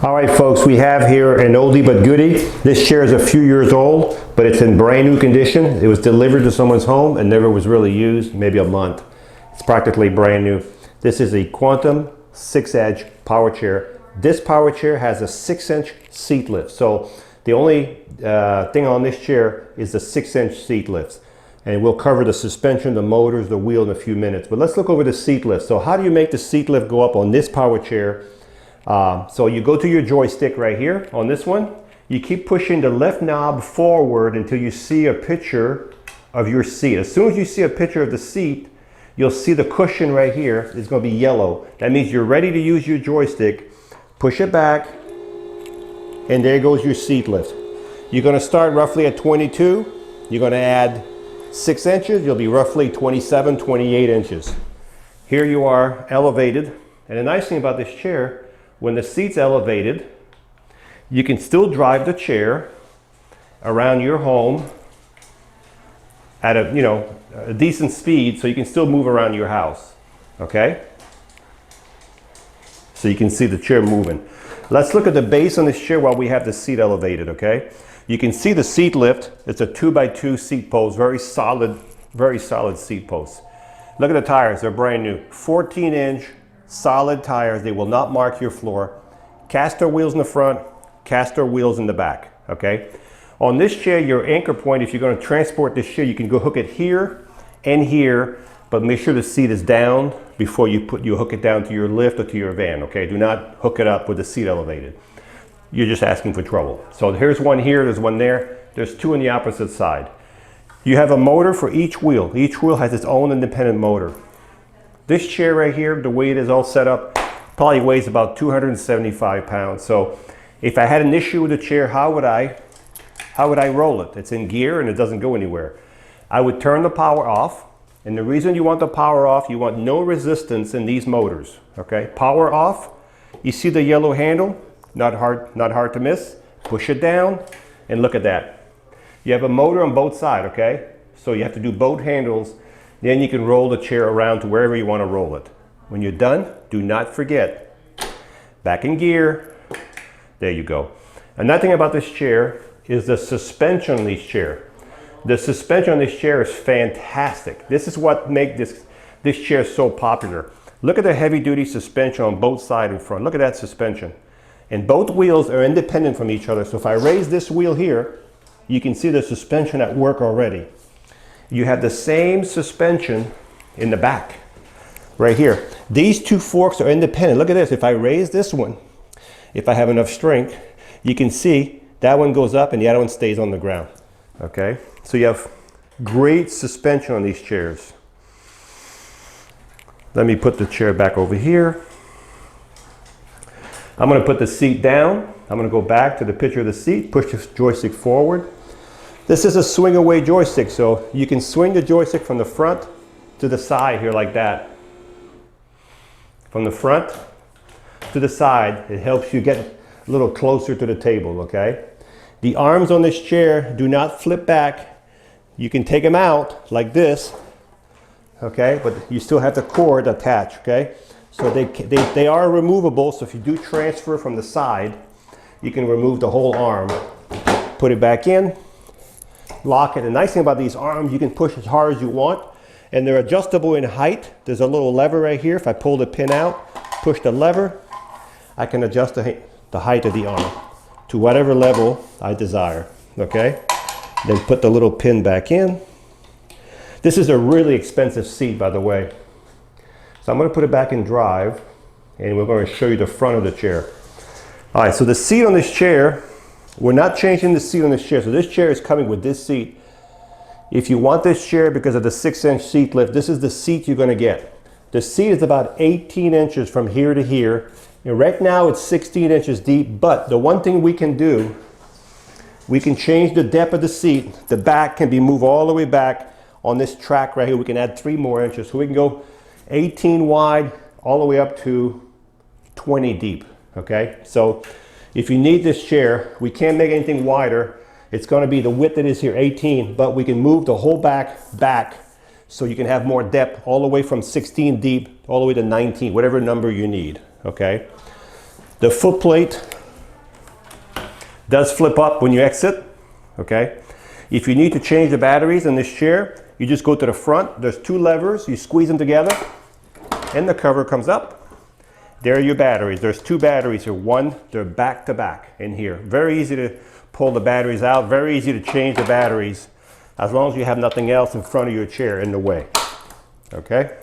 All right, folks, we have here an oldie but goodie. This chair is a few years old, but it's in brand new condition. It was delivered to someone's home and never was really used, maybe a month. It's practically brand new. This is a Quantum 6-edge power chair. This power chair has a 6-inch seat lift. So the only thing on this chair is the 6-inch seat lifts. And we'll cover the suspension, the motors, the wheel in a few minutes. But let's look over the seat lift. So how do you make the seat lift go up on this power chair? So you go to your joystick right here on this one. You keep pushing the left knob forward until you see a picture of your seat. As soon as you see a picture of the seat, you'll see the cushion right here is going to be yellow. That means you're ready to use your joystick. Push it back, and there goes your seat lift. You're going to start roughly at 22. You're going to add 6 inches. You'll be roughly 27, 28 inches. Here you are elevated. And the nice thing about this chair, when the seat's elevated, you can still drive the chair around your home at a decent speed, so you can still move around your house, okay? So you can see the chair moving. Let's look at the base on this chair while we have the seat elevated, okay? You can see the seat lift. It's a 2x2 seat post, very solid seat post. Look at the tires, they're brand new. 14-inch solid tires. They will not mark your floor. Caster wheels in the front, caster wheels in the back, okay? On this chair, your anchor point, if you're going to transport this chair, you can go hook it here and here, but make sure the seat is down before you hook it down to your lift or to your van, okay? Do not hook it up with the seat elevated. You're just asking for trouble. So here's one here, there's one there, there's two on the opposite side. You have a motor for each wheel. Each wheel has its own independent motor. This chair right here, the way it is all set up, probably weighs about 275 pounds. So if I had an issue with the chair, how would I roll it? It's in gear and it doesn't go anywhere. I would turn the power off. And the reason you want the power off, you want no resistance in these motors, okay? Power off. You see the yellow handle? Not hard to miss. Push it down and look at that. You have a motor on both sides, okay? So you have to do both handles. Then you can roll the chair around to wherever you want to roll it. When you're done, do not forget, back in gear. There you go. Another thing about this chair is the suspension on this chair. The suspension on this chair is fantastic. This is what makes this chair so popular. Look at the heavy-duty suspension on both sides and front. Look at that suspension. And both wheels are independent from each other. So if I raise this wheel here, you can see the suspension at work already. You have the same suspension in the back, right here. These two forks are independent. Look at this. If I raise this one, if I have enough strength, you can see that one goes up and the other one stays on the ground, okay? So you have great suspension on these chairs. Let me put the chair back over here. I'm gonna put the seat down. I'm gonna go back to the picture of the seat, push the joystick forward. This is a swing away joystick, so you can swing the joystick from the front to the side here like that. From the front to the side, it helps you get a little closer to the table, okay? The arms on this chair do not flip back. You can take them out like this, okay? But you still have the cord attached, okay? So they are removable, so if you do transfer from the side, you can remove the whole arm. Put it back in. Lock it. The nice thing about these arms, you can push as hard as you want, and they're adjustable in height. There's a little lever right here. If I pull the pin out, push the lever, I can adjust the height of the arm to whatever level I desire, okay? Then put the little pin back in. This is a really expensive seat, by the way. So I'm going to put it back in drive, and we're going to show you the front of the chair. All right, so the seat on this chair, we're not changing the seat on this chair. So this chair is coming with this seat. If you want this chair because of the 6-inch seat lift, this is the seat you're going to get. The seat is about 18 inches from here to here. And right now it's 16 inches deep, but the one thing we can do, we can change the depth of the seat. The back can be moved all the way back on this track right here. We can add 3 more inches. So we can go 18 wide all the way up to 20 deep, okay? So if you need this chair, we can't make anything wider. It's going to be the width that is here, 18, but we can move the whole back so you can have more depth all the way from 16 deep all the way to 19, whatever number you need, okay? The foot plate Does flip up when you exit, okay? If you need to change the batteries in this chair, you just go to the front. There's 2 levers, you squeeze them together, and the cover comes up. There are your batteries. There's 2 batteries here. One, they're back to back in here. Very easy to pull the batteries out, very easy to change the batteries, as long as you have nothing else in front of your chair in the way, okay?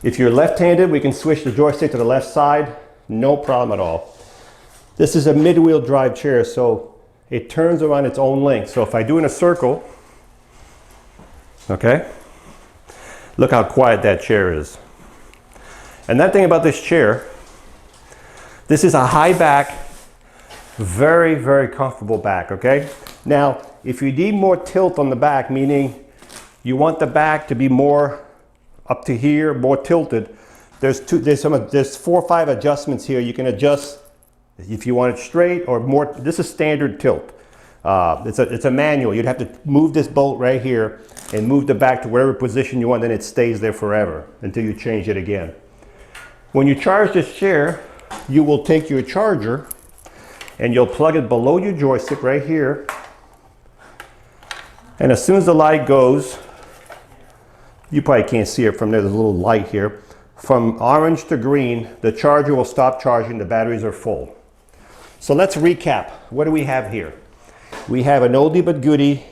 If you're left-handed, we can switch the joystick to the left side, no problem at all. This is a mid-wheel drive chair, so it turns around its own length. So if I do in a circle, okay, look how quiet that chair is. And that thing about this chair, this is a high back, very, very comfortable back, okay? Now, if you need more tilt on the back, meaning you want the back to be more up to here, more tilted, there's 4 or 5 adjustments here. You can adjust if you want it straight or more. This is standard tilt. It's a manual. You'd have to move this bolt right here and move the back to whatever position you want, then it stays there forever until you change it again. When you charge this chair, you will take your charger and you'll plug it below your joystick right here. And as soon as the light goes, you probably can't see it from there, there's a little light here. From orange to green, the charger will stop charging, the batteries are full. So let's recap. What do we have here? We have an oldie but goodie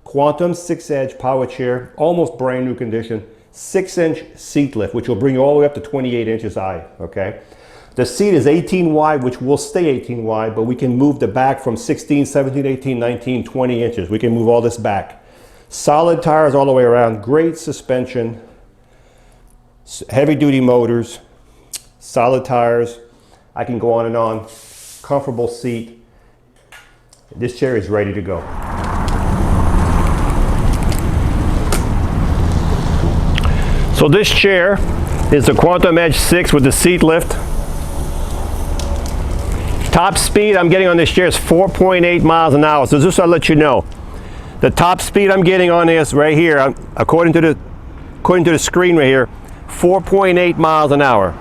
Quantum 6-edge power chair, almost brand new condition, 6-inch seat lift, which will bring you all the way up to 28 inches high, okay? The seat is 18 wide, which will stay 18 wide, but we can move the back from 16, 17, 18, 19, 20 inches. We can move all this back. Solid tires all the way around, great suspension, heavy duty motors, solid tires. I can go on and on. Comfortable seat. This chair is ready to go. So this chair is the Quantum Edge 6 with the seat lift. Top speed I'm getting on this chair is 4.8 miles an hour. So just I'll let you know. The top speed I'm getting on this right here, according to the screen right here, 4.8 miles an hour.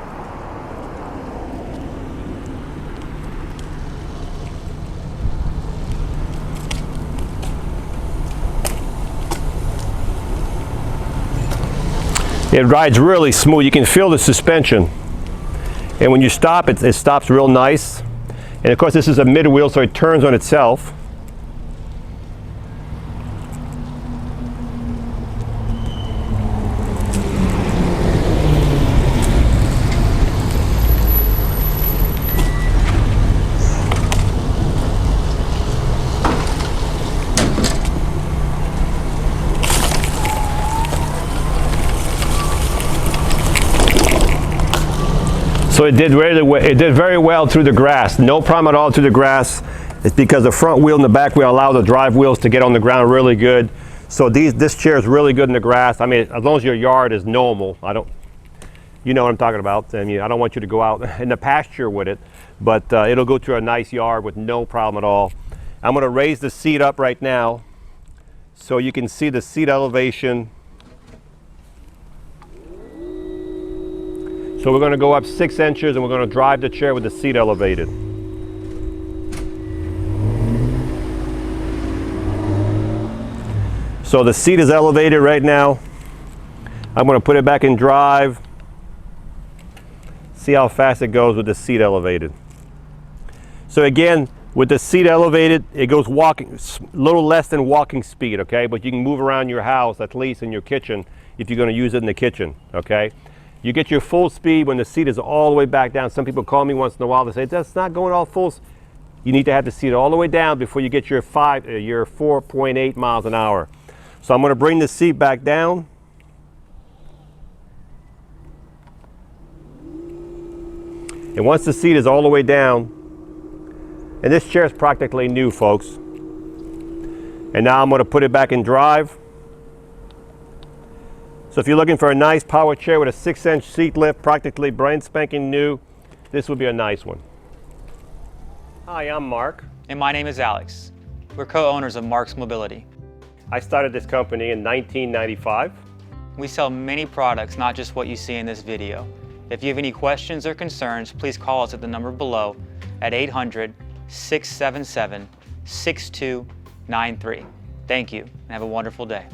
It rides really smooth. You can feel the suspension. And when you stop, it stops real nice. And of course, this is a mid-wheel, so it turns on itself. So it did very well through the grass. No problem at all through the grass. It's because the front wheel and the back wheel allow the drive wheels to get on the ground really good. So this chair is really good in the grass. I mean, as long as your yard is normal, you know what I'm talking about. I mean, I don't want you to go out in the pasture with it, but it'll go through a nice yard with no problem at all. I'm gonna raise the seat up right now so you can see the seat elevation. So we're going to go up 6 inches and we're going to drive the chair with the seat elevated. So the seat is elevated right now. I'm going to put it back in drive. See how fast it goes with the seat elevated. So again, with the seat elevated, it goes walking, a little less than walking speed, okay? But you can move around your house, at least in your kitchen, if you're going to use it in the kitchen, okay? You get your full speed when the seat is all the way back down. Some people call me once in a while, they say, that's not going all full. You need to have the seat all the way down before you get your 4.8 miles an hour. So I'm going to bring the seat back down. And once the seat is all the way down, and this chair is practically new, folks. And now I'm going to put it back in drive. So if you're looking for a nice power chair with a 6-inch seat lift, practically brand spanking new, this would be a nice one. Hi, I'm Mark. And my name is Alex. We're co-owners of Marc's Mobility. I started this company in 1995. We sell many products, not just what you see in this video. If you have any questions or concerns, please call us at the number below at 677-6293. Thank you, and have a wonderful day.